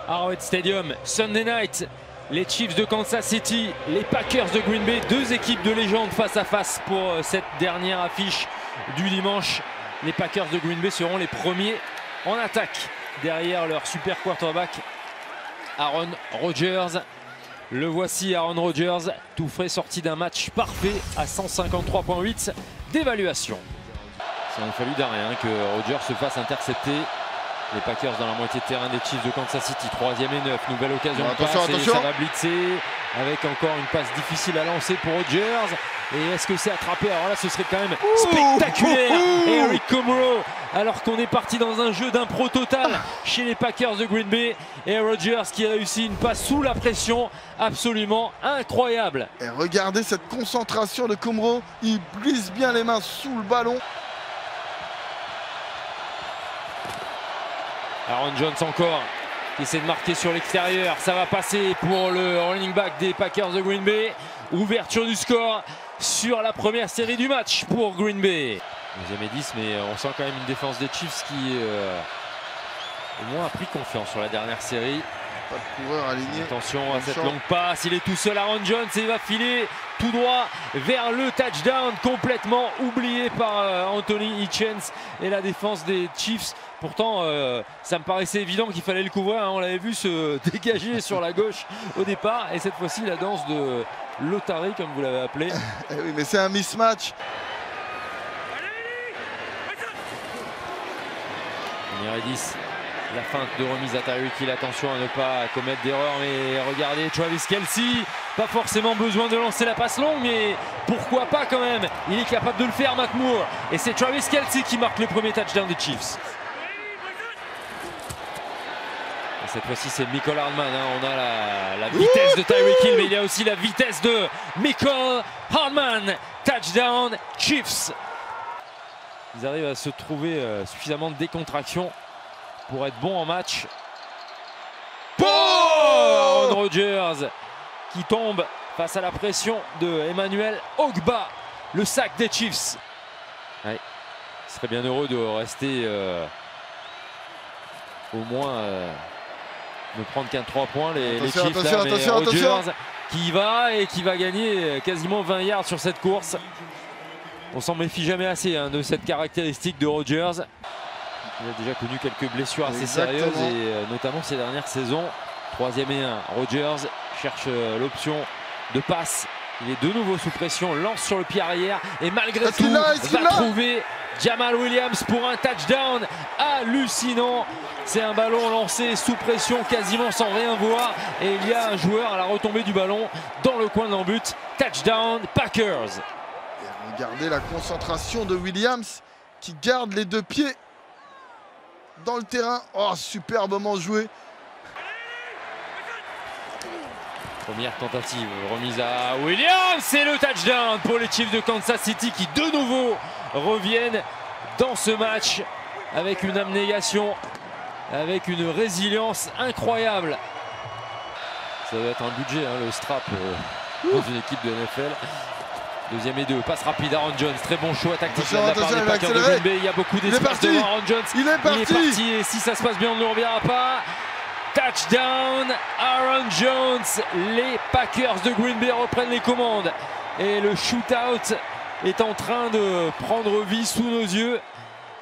Arrowhead Stadium, Sunday night. Les Chiefs de Kansas City, les Packers de Green Bay, deux équipes de légende face à face pour cette dernière affiche du dimanche. Les Packers de Green Bay seront les premiers en attaque derrière leur super quarterback Aaron Rodgers. Le voici, Aaron Rodgers, tout frais sorti d'un match parfait à 153,8 d'évaluation. Ça n'a fallu d'un rien que Rodgers se fasse intercepter. Les Packers dans la moitié de terrain des Chiefs de Kansas City, 3e et 9, nouvelle occasion de passe et ça va blitzer avec encore une passe difficile à lancer pour Rodgers. Et est-ce que c'est attrapé? Alors là ce serait quand même spectaculaire. Eric Comro, alors qu'on est parti dans un jeu d'impro total chez les Packers de Green Bay. Et Rodgers qui réussit une passe sous la pression absolument incroyable. Et regardez cette concentration de Comro, il glisse bien les mains sous le ballon. Aaron Jones encore, qui essaie de marquer sur l'extérieur. Ça va passer pour le running back des Packers de Green Bay. Ouverture du score sur la première série du match pour Green Bay. Deuxième et 10, mais on sent quand même une défense des Chiefs qui au moins a pris confiance sur la dernière série. Pas de coureur aligné. Attention à cette longue passe, il est tout seul Aaron Jones et il va filer tout droit vers le touchdown, complètement oublié par Anthony Hitchens et la défense des Chiefs. Pourtant, ça me paraissait évident qu'il fallait le couvrir, hein. On l'avait vu se dégager sur la gauche au départ. Et cette fois-ci, la danse de Lotari, comme vous l'avez appelé. Oui, mais c'est un mismatch. Première et 10. La feinte de remise à Tyreek Hill, attention à ne pas commettre d'erreur, mais regardez Travis Kelce, pas forcément besoin de lancer la passe longue, mais pourquoi pas quand même, il est capable de le faire, Matt Moore, et c'est Travis Kelce qui marque le premier touchdown des Chiefs. Et cette fois-ci c'est Mecole Hardman, hein. On a la vitesse de Tyreek Hill, mais il y a aussi la vitesse de Mecole Hardman, touchdown Chiefs. Ils arrivent à se trouver suffisamment de décontraction pour être bon en match. Aaron Rodgers qui tombe face à la pression de Emmanuel Ogbah, le sac des Chiefs. Ouais. Il serait bien heureux de rester au moins ne prendre qu'un 3 points les Chiefs. Attention. Rodgers qui va et qui va gagner quasiment 20 yards sur cette course. On s'en méfie jamais assez, hein, de cette caractéristique de Rodgers. Il a déjà connu quelques blessures assez sérieuses et notamment ces dernières saisons. 3e et 1. Rodgers cherche l'option de passe. Il est de nouveau sous pression, lance sur le pied arrière et malgré tout va trouver Jamal Williams pour un touchdown hallucinant. C'est un ballon lancé sous pression quasiment sans rien voir et il y a un joueur à la retombée du ballon dans le coin de l'en-but. Touchdown Packers. Et regardez la concentration de Williams qui garde les deux pieds dans le terrain. Oh, superbement joué. Première tentative, remise à Williams, c'est le touchdown pour les Chiefs de Kansas City qui de nouveau reviennent dans ce match avec une abnégation, avec une résilience incroyable. Ça doit être un budget, hein, le strap dans une équipe de NFL. Deuxième et 2, passe rapide Aaron Jones, très bon choix tactique de la part des Packers de Green Bay. Il y a beaucoup d'espace devant Aaron Jones. Il est parti et si ça se passe bien, on ne le reverra pas. Touchdown Aaron Jones. Les Packers de Green Bay reprennent les commandes et le shootout est en train de prendre vie sous nos yeux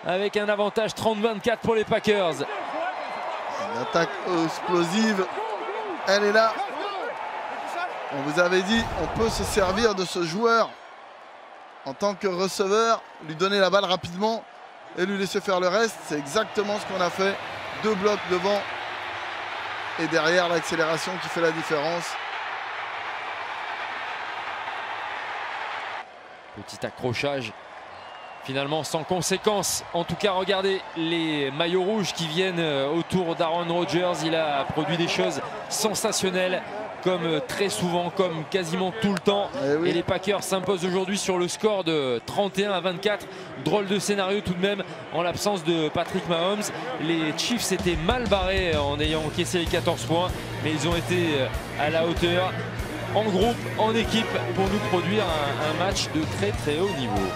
avec un avantage 30-24 pour les Packers. Une attaque explosive, elle est là. On vous avait dit, on peut se servir de ce joueur en tant que receveur, lui donner la balle rapidement et lui laisser faire le reste. C'est exactement ce qu'on a fait. 2 blocs devant et derrière l'accélération qui fait la différence. Petit accrochage finalement sans conséquence. En tout cas, regardez les maillots rouges qui viennent autour d'Aaron Rodgers. Il a produit des choses sensationnelles comme très souvent, comme quasiment tout le temps. Et les Packers s'imposent aujourd'hui sur le score de 31-24. Drôle de scénario tout de même en l'absence de Patrick Mahomes. Les Chiefs s'étaient mal barrés en ayant encaissé les 14 points, mais ils ont été à la hauteur en groupe, en équipe, pour nous produire un match de très très haut niveau.